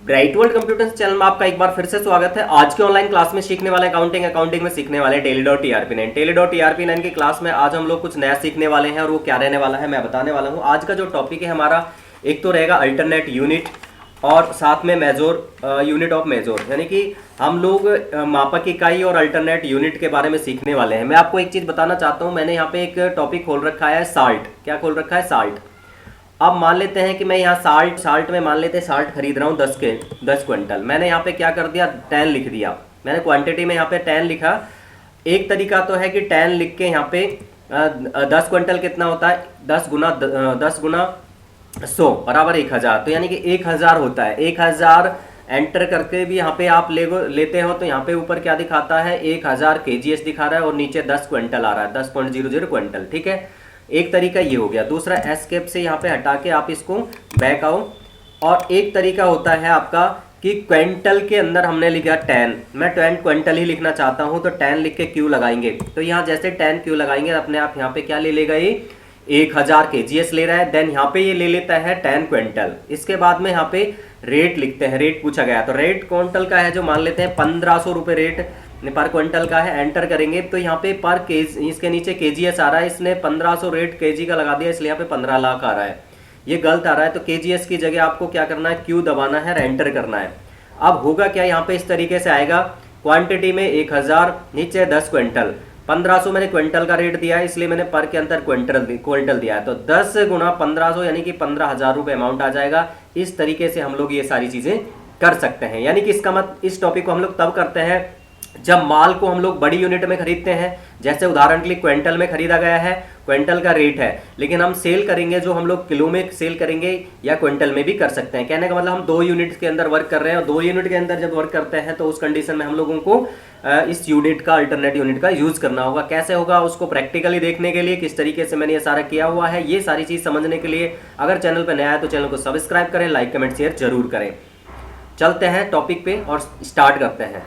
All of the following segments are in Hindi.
ब्राइट वर्ल्ड कंप्यूटर चैनल में आपका एक बार फिर से स्वागत है। आज के ऑनलाइन क्लास में सीखने वाले अकाउंटिंग में सीखने वाले टेली.टीआरपी9 की क्लास में आज हम लोग कुछ नया सीखने वाले हैं और वो क्या रहने वाला है मैं बताने वाला हूँ। आज का जो टॉपिक है हमारा एक तो रहेगा अल्टरनेट यूनिट और साथ में मेजोर यूनिट ऑफ मेजोर, यानी कि हम लोग मापक इकाई और अल्टरनेट यूनिट के बारे में सीखने वाले हैं। मैं आपको एक चीज बताना चाहता हूँ, मैंने यहाँ पे एक टॉपिक खोल रखा है साल्ट। क्या खोल रखा है? साल्ट। अब मान लेते हैं कि मैं यहाँ साल्ट में मान लेते हैं साल्ट खरीद रहा हूँ 10 क्विंटल। मैंने यहाँ पे क्या कर दिया, 10 लिख दिया। मैंने क्वांटिटी में यहाँ पे 10 लिखा। एक तरीका तो है कि 10 लिख के यहाँ पे 10 क्विंटल कितना होता है, 10 गुना 100 बराबर 1000, तो यानी कि 1000 होता है। 1000 एंटर करके भी यहाँ पे आप लेते हो तो यहाँ पे ऊपर क्या दिखाता है, 1000 kgs दिखा रहा है और नीचे 10 क्विंटल आ रहा है, 10.00 क्विंटल। ठीक है, एक तरीका ये हो गया। दूसरा एस्केप से यहाँ पे हटा के आप इसको बैक आओ। और एक तरीका होता है आपका कि क्विंटल के अंदर हमने लिखा 10, मैं 10 क्विंटल ही लिखना चाहता हूँ तो 10 लिख के क्यू लगाएंगे, तो यहाँ जैसे 10 क्यू लगाएंगे अपने आप यहाँ पे क्या ले लेगा, ये 1000 kgs ले रहा है। देन यहाँ पे ये ले लेता है 10 क्विंटल। इसके बाद में यहाँ पे रेट लिखते हैं, रेट पूछा गया तो रेट क्विंटल का है जो मान लेते हैं 1500 रुपये रेट पर क्विंटल का है। एंटर करेंगे तो यहाँ पे पर केजी, इसके नीचे केजीएस आ रहा है, इसने 1500 रेट केजी का लगा दिया इसलिए यहाँ पे 15 लाख आ रहा है, ये गलत आ रहा है। तो केजीएस की जगह आपको क्या करना है, क्यू दबाना है, एंटर करना है। अब होगा क्या, यहाँ पे इस तरीके से आएगा, क्वांटिटी में 1000, नीचे 10 क्विंटल, 1500 मैंने क्विंटल का रेट दिया है इसलिए मैंने पर के अंदर क्विंटल दिया है, तो 10 गुना 1500 यानी कि 15,000 रुपये अमाउंट आ जाएगा। इस तरीके से हम लोग ये सारी चीजें कर सकते हैं। यानी कि इसका मतलब इस टॉपिक को हम लोग तब करते हैं जब माल को हम लोग बड़ी यूनिट में खरीदते हैं। जैसे उदाहरण के लिए क्विंटल में खरीदा गया है, क्विंटल का रेट है, लेकिन हम सेल करेंगे जो हम लोग किलो में सेल करेंगे या क्विंटल में भी कर सकते हैं। कहने का मतलब हम 2 यूनिट के अंदर वर्क कर रहे हैं और 2 यूनिट के अंदर जब वर्क करते हैं तो उस कंडीशन में हम लोगों को इस यूनिट का, अल्टरनेट यूनिट का यूज करना होगा। कैसे होगा उसको प्रैक्टिकली देखने के लिए किस तरीके से मैंने ये सारा किया हुआ है, ये सारी चीज समझने के लिए अगर चैनल पर नया है तो चैनल को सब्सक्राइब करें, लाइक कमेंट शेयर जरूर करें। चलते हैं टॉपिक पे और स्टार्ट करते हैं।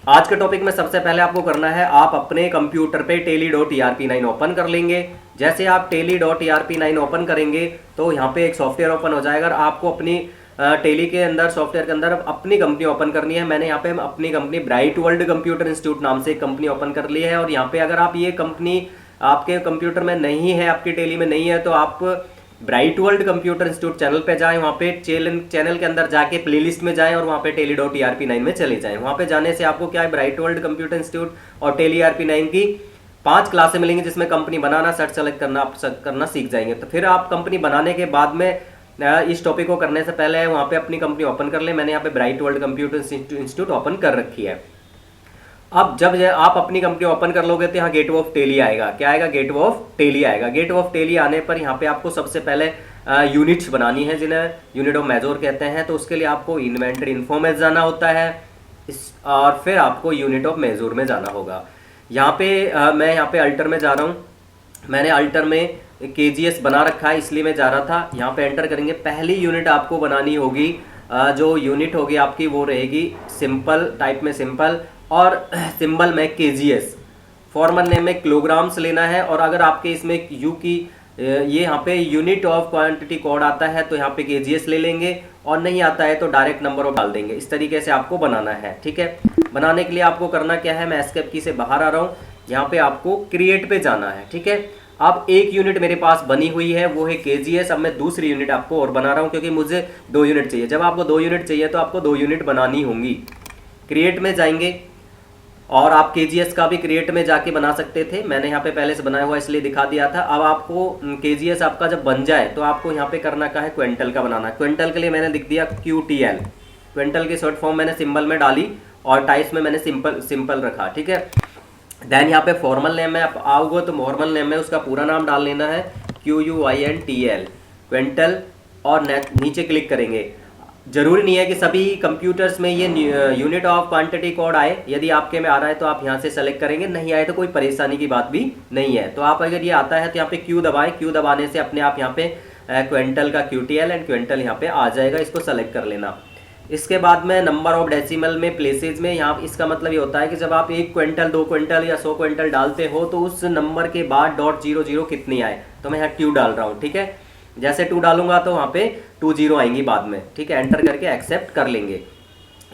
आज के टॉपिक में सबसे पहले आपको करना है, आप अपने कंप्यूटर पे टेली.टीआरपी9 ओपन कर लेंगे। जैसे आप टेली.टीआरपी9 ओपन करेंगे तो यहाँ पे एक सॉफ्टवेयर ओपन हो जाएगा। आपको अपनी टेली के अंदर, सॉफ्टवेयर के अंदर अपनी कंपनी ओपन करनी है। मैंने यहाँ पे अपनी company bright world computer institute नाम से एक कंपनी ओपन कर ली है। और यहाँ पे अगर आप ये कंपनी आपके कंप्यूटर में नहीं है, आपकी टेली में नहीं है, तो आप bright world computer institute channel पे जाएं, वहाँ पे चैनल के अंदर जाके प्लेलिस्ट में जाएं और वहाँ पे टेली.टीआरपी9 में चले जाएं। वहाँ पे जाने से आपको क्या है, ब्राइट वर्ल्ड कंप्यूटर इंस्टीट्यूट और टेली.टीआरपी9 की 5 क्लासें मिलेंगी जिसमें कंपनी बनाना, सर्च सेलेक्ट करना सीख जाएंगे। तो फिर आप कंपनी बनाने के बाद में इस टॉपिक को करने से पहले वहाँ पे अपनी कंपनी ओपन कर ले। मैंने यहाँ पे bright world computer institute open कर रखी है। अब जब आप अपनी कंपनी ओपन कर लोगे तो यहाँ गेटवे ऑफ टेली आएगा। क्या आएगा? गेटवे ऑफ टेली आएगा। गेटवे ऑफ टेली आने पर यहाँ पे आपको सबसे पहले यूनिट्स बनानी है जिन्हें यूनिट ऑफ मेजोर कहते हैं। तो उसके लिए आपको इन्वेंटरी इन्फो में जाना होता है और फिर आपको यूनिट ऑफ मेजोर में जाना होगा। यहाँ पे मैं यहाँ पे अल्टर में जा रहा हूँ। मैंने अल्टर में केजीएस बना रखा है इसलिए मैं जा रहा था। यहाँ पे एंटर करेंगे। पहली यूनिट आपको बनानी होगी, जो यूनिट होगी आपकी वो रहेगी सिंपल टाइप में, सिंपल और सिंबल में केजीएस। फॉर्मल नेम में किलोग्राम्स लेना है। और अगर आपके इसमें यू की ये यहाँ पे यूनिट ऑफ क्वांटिटी कोड आता है तो यहाँ पे केजीएस ले लेंगे, और नहीं आता है तो डायरेक्ट नंबर ऑफ डाल देंगे। इस तरीके से आपको बनाना है। ठीक है, बनाने के लिए आपको करना क्या है, मैं एस्केप की से बाहर आ रहा हूँ। यहाँ पे आपको क्रिएट पे जाना है। ठीक है, अब एक यूनिट मेरे पास बनी हुई है वो है केजीएस। अब मैं दूसरी यूनिट आपको और बना रहा हूँ क्योंकि मुझे 2 यूनिट चाहिए। जब आपको 2 यूनिट चाहिए तो आपको 2 यूनिट बनानी होंगी। क्रिएट में जाएंगे और आप केजीएस का भी क्रिएट में जाके बना सकते थे, मैंने यहाँ पे पहले से बनाया हुआ इसलिए दिखा दिया था। अब आपको केजीएस आपका जब बन जाए तो आपको यहाँ पे करना क्या है, क्विंटल का बनाना। क्विंटल के लिए मैंने लिख दिया QTL। क्विंटल की शॉर्ट फॉर्म मैंने सिंबल में डाली और टाइप्स में मैंने सिंपल रखा। ठीक है, देन यहाँ पे फॉर्मल नेम में आप आओगे तो फॉर्मल नेम में उसका पूरा नाम डाल लेना है, QUINTL क्विंटल, और नीचे क्लिक करेंगे। जरूरी नहीं है कि सभी कंप्यूटर्स में ये यूनिट ऑफ क्वांटिटी कोड आए। यदि आपके में आ रहा है तो आप यहाँ से सेलेक्ट करेंगे, नहीं आए तो कोई परेशानी की बात भी नहीं है। तो आप अगर ये आता है तो यहाँ पे क्यू दबाएं। क्यू दबाने से अपने आप यहाँ पे क्विंटल का QTL एंड क्विंटल यहाँ पे आ जाएगा, इसको सेलेक्ट कर लेना। इसके बाद में नंबर ऑफ डेसिमल में, प्लेसेज में, यहाँ इसका मतलब ये होता है कि जब आप 1 क्विंटल 2 क्विंटल या 100 क्विंटल डालते हो तो उस नंबर के बाद .00 कितनी आए, तो मैं यहाँ 2 डाल रहा हूँ। ठीक है, जैसे 2 डालूंगा तो वहाँ पे 2 जीरो आएंगी बाद में, ठीक है। एंटर करके एक्सेप्ट कर लेंगे।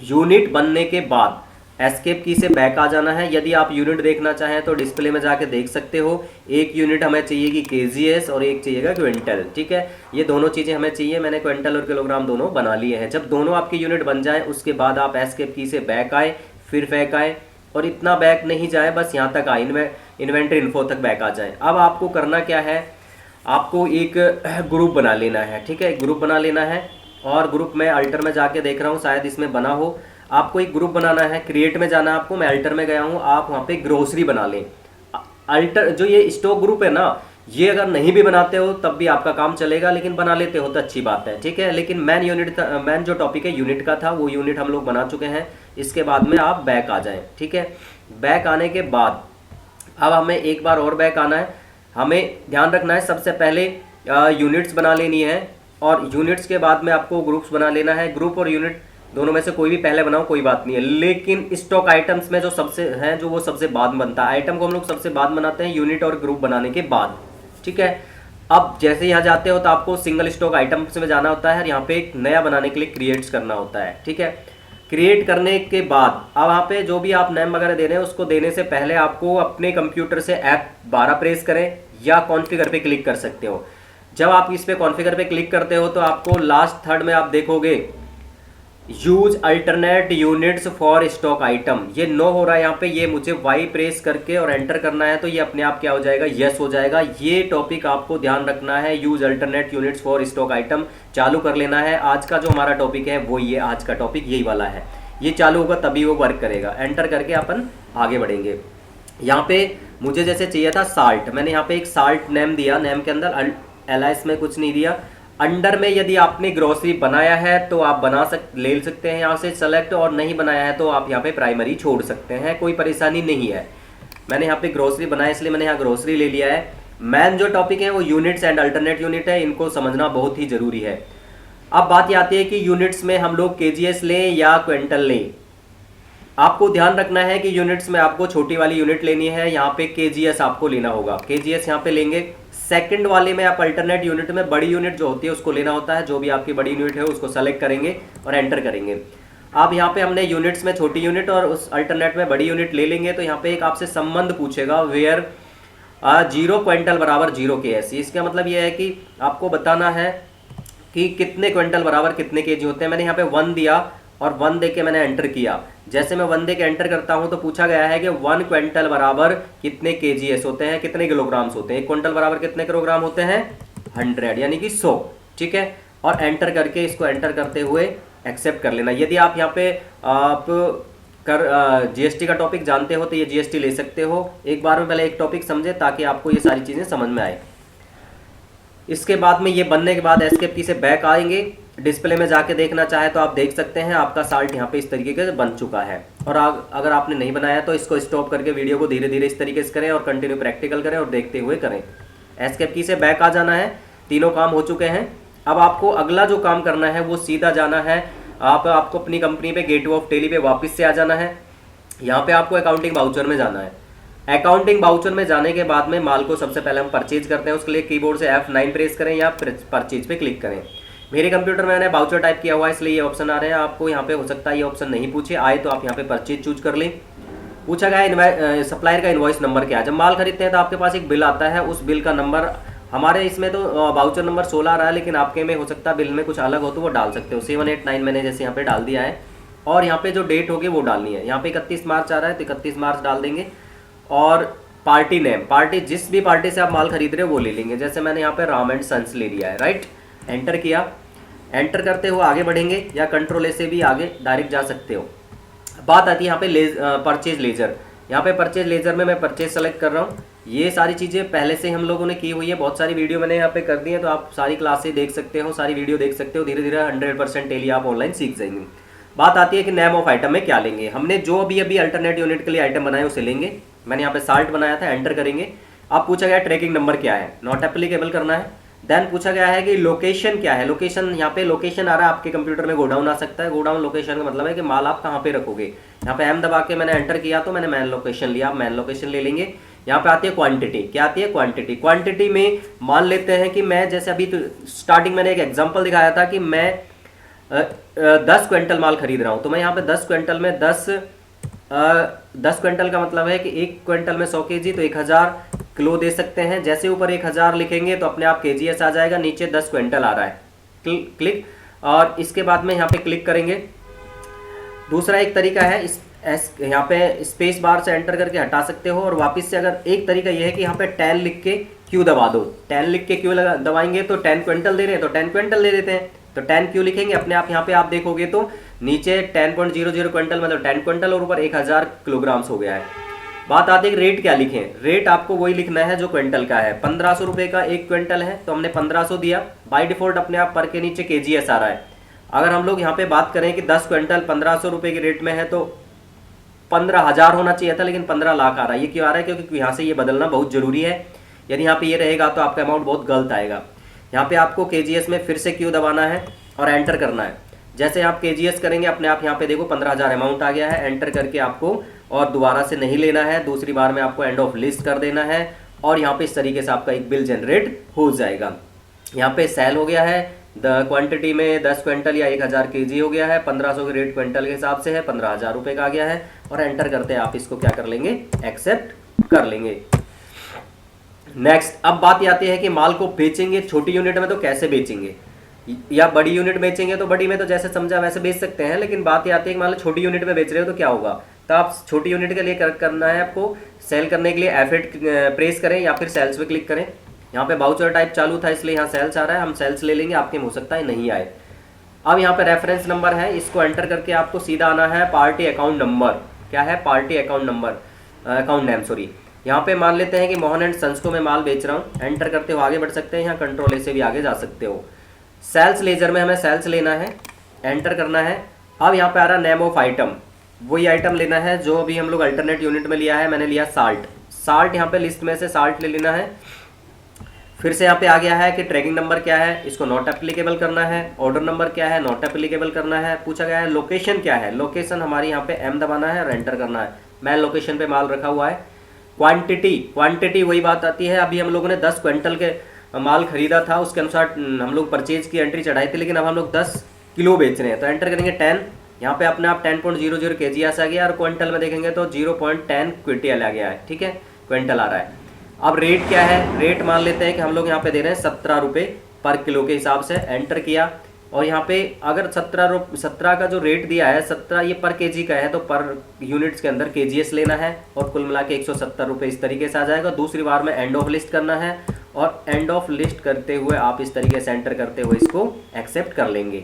यूनिट बनने के बाद एस्केप की से बैक आ जाना है। यदि आप यूनिट देखना चाहें तो डिस्प्ले में जाके देख सकते हो। एक यूनिट हमें चाहिए कि केजीएस और एक चाहिएगा क्विंटल, ठीक है। ये दोनों चीज़ें हमें चाहिए। मैंने क्विंटल और किलोग्राम दोनों बना लिए हैं। जब दोनों आपके यूनिट बन जाए उसके बाद आप एस्केप की से बैक आए, फिर बैक आए, और इतना बैक नहीं जाए, बस यहाँ तक आए, इन्वेंट्री इन्फो तक बैक आ जाए। अब आपको करना क्या है, आपको एक ग्रुप बना लेना है, ठीक है। ग्रुप बना लेना है और ग्रुप में अल्टर में जाके देख रहा हूँ, शायद इसमें बना हो। आपको एक ग्रुप बनाना है, क्रिएट में जाना है आपको। मैं अल्टर में गया हूँ, आप वहाँ पे ग्रोसरी बना लें। अल्टर जो ये स्टॉक ग्रुप है ना, ये अगर नहीं भी बनाते हो तब भी आपका काम चलेगा, लेकिन बना लेते हो तो अच्छी बात है, ठीक है। लेकिन मेन जो टॉपिक है यूनिट का था, वो यूनिट हम लोग बना चुके हैं। इसके बाद में आप बैक आ जाएं, ठीक है। बैक आने के बाद अब हमें एक बार और बैक आना है। हमें ध्यान रखना है, सबसे पहले यूनिट्स बना लेनी है, और यूनिट्स के बाद में आपको ग्रुप्स बना लेना है। ग्रुप और यूनिट दोनों में से कोई भी पहले बनाओ, कोई बात नहीं है। लेकिन स्टॉक आइटम्स में जो सबसे हैं, जो वो सबसे बाद बनता है। आइटम को हम लोग सबसे बाद बनाते हैं, यूनिट और ग्रुप बनाने के बाद, ठीक है। अब जैसे यहाँ जाते हो तो आपको सिंगल स्टॉक आइटम्स में जाना होता है, यहाँ पे एक नया बनाने के लिए क्रिएट्स करना होता है, ठीक है। क्रिएट करने के बाद अब वहाँ पे जो भी आप नेम वगैरह दे रहे हैं, उसको देने से पहले आपको अपने कंप्यूटर से F12 प्रेस करें या कॉन्फ़िगर पे क्लिक कर सकते हो। जब आप इस पे कॉन्फ़िगर पे क्लिक करते हो तो आपको लास्ट थर्ड में आप देखोगे use alternate units for stock item, ये नो हो रहा है यहाँ पे। ये मुझे वाई प्रेस करके और एंटर करना है, तो ये अपने आप क्या हो जाएगा, यस हो जाएगा। ये टॉपिक आपको ध्यान रखना है, use alternate units for stock item चालू कर लेना है। आज का जो हमारा टॉपिक है वो ये आज का टॉपिक यही वाला है। ये चालू होगा तभी वो वर्क करेगा। एंटर करके अपन आगे बढ़ेंगे। यहाँ पे मुझे जैसे चाहिए था साल्ट, मैंने यहाँ पे एक साल्ट नेम दिया, नेम के अंदर एलाइस में कुछ नहीं दिया। अंडर में यदि आपने ग्रोसरी बनाया है तो आप ले सकते हैं यहाँ से सेलेक्ट, और नहीं बनाया है तो आप यहाँ पे प्राइमरी छोड़ सकते हैं, कोई परेशानी नहीं है। मैंने यहाँ पे ग्रोसरी बनाया इसलिए मैंने यहाँ ग्रोसरी ले लिया है। मेन जो टॉपिक है वो यूनिट्स एंड अल्टरनेट यूनिट है, इनको समझना बहुत ही जरूरी है। अब बात ये आती है कि यूनिट्स में हम लोग केजीएस लें या क्विंटल लें। आपको ध्यान रखना है कि यूनिट्स में आपको छोटी वाली यूनिट लेनी है, यहाँ पे केजीएस आपको लेना होगा। केजीएस यहाँ पे लेंगे। सेकंड वाले में आप अल्टरनेट यूनिट में बड़ी यूनिट जो होती है उसको लेना होता है। जो भी आपकी बड़ी यूनिट है उसको सेलेक्ट करेंगे और एंटर करेंगे। अब यहाँ पे हमने यूनिट्स में छोटी यूनिट और उस अल्टरनेट में बड़ी यूनिट ले लेंगे, तो यहाँ पे एक आपसे संबंध पूछेगा, वेयर 0 क्विंटल बराबर 0 KS। इसका मतलब ये है कि आपको बताना है कि कितने क्विंटल बराबर कितने केजी होते हैं। मैंने यहाँ पे 1 दिया और 1 दे के मैंने एंटर किया। जैसे मैं 1 दे के एंटर करता हूँ तो पूछा गया है कि 1 क्विंटल बराबर कितने केजीएस होते हैं, कितने किलोग्राम्स होते हैं। 1 क्विंटल बराबर कितने किलोग्राम होते हैं, 100 यानी कि 100, ठीक है। और एंटर करके इसको एंटर करते हुए एक्सेप्ट कर लेना। यदि आप यहाँ पे आप जीएसटी का टॉपिक जानते हो तो ये जीएसटी ले सकते हो। एक बार में पहले एक टॉपिक समझे ताकि आपको ये सारी चीज़ें समझ में आए। इसके बाद में ये बनने के बाद एस्केप की से बैक आएंगे। डिस्प्ले में जाके देखना चाहे तो आप देख सकते हैं आपका साल्ट यहाँ पे इस तरीके से बन चुका है। और अगर आपने नहीं बनाया तो इसको स्टॉप करके वीडियो को धीरे धीरे इस तरीके से करें और कंटिन्यू प्रैक्टिकल करें और देखते हुए करें। एस्केप की से बैक आ जाना है। तीनों काम हो चुके हैं। अब आपको अगला जो काम करना है वो सीधा जाना है, आपको अपनी कंपनी पे गेटवे ऑफ टेली पे वापस से आ जाना है। यहाँ पे आपको अकाउंटिंग वाउचर में जाना है। अकाउंटिंग वाउचर में जाने के बाद में माल को सबसे पहले हम परचेज करते हैं। उसके लिए कीबोर्ड से F9 प्रेस करें या परचेज पे क्लिक करें। मेरे कंप्यूटर में मैंने वाउचर टाइप किया हुआ है इसलिए ये ऑप्शन आ रहे हैं। आपको यहाँ पे हो सकता है ये ऑप्शन नहीं पूछे, आए तो आप यहाँ पे परचेज चूज कर लें। पूछा गया है सप्लायर का इनवॉइस नंबर क्या है। जब माल खरीदते हैं तो आपके पास एक बिल आता है, उस बिल का नंबर, हमारे इसमें तो वाउचर नंबर 16 आ रहा है, लेकिन आपके में हो सकता है बिल में कुछ अलग हो तो वो डाल सकते हो। 789 मैंने जैसे यहाँ पे डाल दिया है। और यहाँ पे जो डेट होगी वो डालनी है। यहाँ पे 31 मार्च आ रहा है तो 31 मार्च डाल देंगे। और पार्टी नेम, पार्टी जिस भी पार्टी से आप माल खरीद रहे हो वो ले लेंगे। जैसे मैंने यहाँ पे राम एंड सन्स ले लिया है, राइट। एंटर किया। एंटर करते हुए आगे बढ़ेंगे या कंट्रोल ए से भी आगे डायरेक्ट जा सकते हो। बात आती है यहाँ पे परचेज लेजर। यहाँ पे परचेज लेजर में मैं परचेज सेलेक्ट कर रहा हूँ। ये सारी चीज़ें पहले से हम लोगों ने की हुई है, बहुत सारी वीडियो मैंने यहाँ पे कर दी है, तो आप सारी क्लासेस देख सकते हो, सारी वीडियो देख सकते हो। धीरे धीरे 100% टेली आप ऑनलाइन सीख जाएंगे। बात आती है कि नेम ऑफ आइटम में क्या लेंगे। हमने जो अभी अल्टरनेट यूनिट के लिए आइटम बनाए उसे लेंगे। मैंने यहाँ पे साल्ट बनाया था, एंटर करेंगे। अब पूछा गया ट्रैकिंग नंबर क्या है, नॉट एप्लीकेबल करना है। देन पूछा गया है कि लोकेशन क्या है। लोकेशन, यहाँ पे लोकेशन आ रहा है आपके कंप्यूटर में गोडाउन आ सकता है। गोडाउन लोकेशन का मतलब है कि माल आप कहाँ पे रखोगे। यहाँ पे M दबा के मैंने एंटर किया तो मैंने मैन लोकेशन लिया। आप मैन लोकेशन ले लेंगे। यहाँ पे आती है क्वांटिटी। क्या आती है? क्वांटिटी। क्वांटिटी में मान लेते हैं कि मैं, जैसे अभी तो स्टार्टिंग मैंने एक एग्जांपल दिखाया था कि मैं 10 क्विंटल माल खरीद रहा हूँ, तो मैं यहाँ पे 10 क्विंटल में 10 क्विंटल का मतलब है कि 1 क्विंटल में 100 केजी, तो 1000 किलो दे सकते हैं। जैसे ऊपर 1000 लिखेंगे तो अपने आप केजीएस आ जाएगा, नीचे 10 क्विंटल आ रहा है, क्लिक। और इसके बाद में यहाँ पे क्लिक करेंगे। दूसरा एक तरीका है, यहाँ पे स्पेस बार से एंटर करके हटा सकते हो, और वापस से अगर एक तरीका ये है कि यहाँ पे 10 लिख के क्यू दबा दो। 10 लिख के क्यू दबाएंगे तो 10 क्विंटल दे रहे हैं, तो 10 क्विंटल दे देते हैं, तो 10 क्यू लिखेंगे, अपने आप यहाँ पे आप देखोगे तो नीचे 10.00 क्विंटल मतलब 10 क्विंटल और ऊपर 1000 किलोग्राम्स हो गया है। बात आती है रेट क्या लिखें। रेट आपको वही लिखना है जो क्विंटल का है। 1500 रुपये का 1 क्विंटल है, तो हमने 1500 दिया। बाय डिफॉल्ट अपने आप पर के नीचे केजीएस आ रहा है। अगर हम लोग यहाँ पे बात करें कि 10 क्विंटल 1500 रुपये के रेट में है तो 15,000 होना चाहिए था, लेकिन 15 लाख आ रहा है। ये क्यों आ रहा है? क्योंकि यहाँ से ये बदलना बहुत जरूरी है। यदि यहाँ पे ये रहेगा तो आपका अमाउंट बहुत गलत आएगा। यहाँ पे आपको केजीएस में फिर से क्यू दबाना है और एंटर करना है। जैसे आप केजीएस करेंगे अपने आप यहाँ पे देखो 15,000 अमाउंट आ गया है। एंटर करके आपको और दोबारा से नहीं लेना है, दूसरी बार में आपको एंड ऑफ लिस्ट कर देना है, और यहाँ पे इस तरीके से आपका एक बिल जनरेट हो जाएगा। यहाँ पे सेल हो गया है क्वांटिटी में 10 क्विंटल या 1000 केजी हो गया है। 1500 के रेट क्विंटल के हिसाब से है, 15,000 रुपये का आ गया है, और एंटर करते हैं आप इसको क्या कर लेंगे? एक्सेप्ट कर लेंगे। नेक्स्ट, अब बात आती है कि माल को बेचेंगे छोटी यूनिट में तो कैसे बेचेंगे, या बड़ी यूनिट बेचेंगे तो बड़ी में तो जैसे समझा वैसे बेच सकते हैं, लेकिन बात ये आती है कि मान लो छोटी यूनिट में बेच रहे हो तो क्या होगा। तो आप छोटी यूनिट के लिए करना है आपको, सेल करने के लिए F8 प्रेस करें या फिर सेल्स पे क्लिक करें। यहाँ पे बाउचर टाइप चालू था इसलिए यहाँ सेल्स आ रहा है, हम सेल्स ले लेंगे, आपके हो सकता है नहीं आए। अब यहाँ पे रेफरेंस नंबर है, इसको एंटर करके आपको सीधा आना है पार्टी अकाउंट नंबर। क्या है? Party account number, account name sorry. यहाँ पे मान लेते हैं कि मोहन एंड सन्स को मैं माल बेच रहा हूँ। एंटर करते हो आगे बढ़ सकते हैं, यहाँ कंट्रोल ए से भी आगे जा सकते हो। सेल्स लेजर में हमें सेल्स लेना है, एंटर करना है। अब यहाँ पे आ रहा नेम ऑफ आइटम, वही आइटम लेना है जो अभी हम लोग अल्टरनेट यूनिट में लिया है। मैंने लिया साल्ट, यहाँ पे लिस्ट में से साल्ट ले लेना है। फिर से यहाँ पे आ गया है कि ट्रैकिंग नंबर क्या है, इसको नॉट एप्लीकेबल करना है। ऑर्डर नंबर क्या है, नॉट एप्लीकेबल करना है। पूछा गया है लोकेशन क्या है, लोकेशन हमारी यहाँ पे M दबाना है और एंटर करना है। मैं लोकेशन पे माल रखा हुआ है। क्वांटिटी वही बात आती है, अभी हम लोगों ने 10 क्विंटल के माल खरीदा था, उसके अनुसार हम लोग परचेज की एंट्री चढ़ाई थी, लेकिन अब हम लोग 10 किलो बेच रहे हैं, तो एंटर करेंगे 10। यहाँ पे अपने आप 10.00 केजीएस आ गया, और क्विंटल में देखेंगे तो 0.10 क्विंटल आ गया है। ठीक है, क्विंटल आ रहा है। अब रेट क्या है? रेट मान लेते हैं कि हम लोग यहाँ पे दे रहे हैं 17 रुपये पर किलो के हिसाब से। एंटर किया, और यहाँ पे अगर 17 का जो रेट दिया है, 17 ये पर केजी का है, तो पर यूनिट्स के अंदर केजीएस लेना है, और कुल मिला के 170 रुपये इस तरीके से आ जाएगा। दूसरी बार में एंड ऑफ लिस्ट करना है, और एंड ऑफ लिस्ट करते हुए आप इस तरीके से एंटर करते हुए इसको एक्सेप्ट कर लेंगे।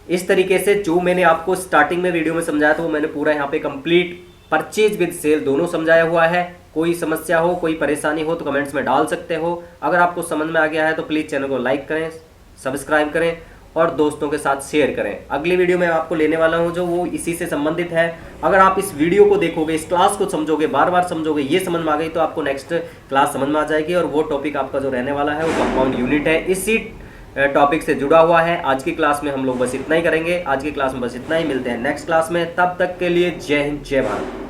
इस तरीके से जो मैंने आपको स्टार्टिंग में वीडियो में समझाया था वो मैंने पूरा यहाँ पे कंप्लीट परचेज विद सेल दोनों समझाया हुआ है। कोई समस्या हो, कोई परेशानी हो तो कमेंट्स में डाल सकते हो। अगर आपको समझ में आ गया है तो प्लीज़ चैनल को लाइक करें, सब्सक्राइब करें और दोस्तों के साथ शेयर करें। अगली वीडियो में आपको लेने वाला हूं जो वो इसी से संबंधित है। अगर आप इस वीडियो को देखोगे, इस क्लास को समझोगे, बार बार समझोगे, ये समझ में आ गई तो आपको नेक्स्ट क्लास समझ में आ जाएगी, और वो टॉपिक आपका जो रहने वाला है वो कंपाउंड यूनिट है, इसी टॉपिक से जुड़ा हुआ है। आज की क्लास में हम लोग बस इतना ही करेंगे। आज की क्लास में बस इतना ही, मिलते हैं नेक्स्ट क्लास में। तब तक के लिए जय हिंद, जय भारत।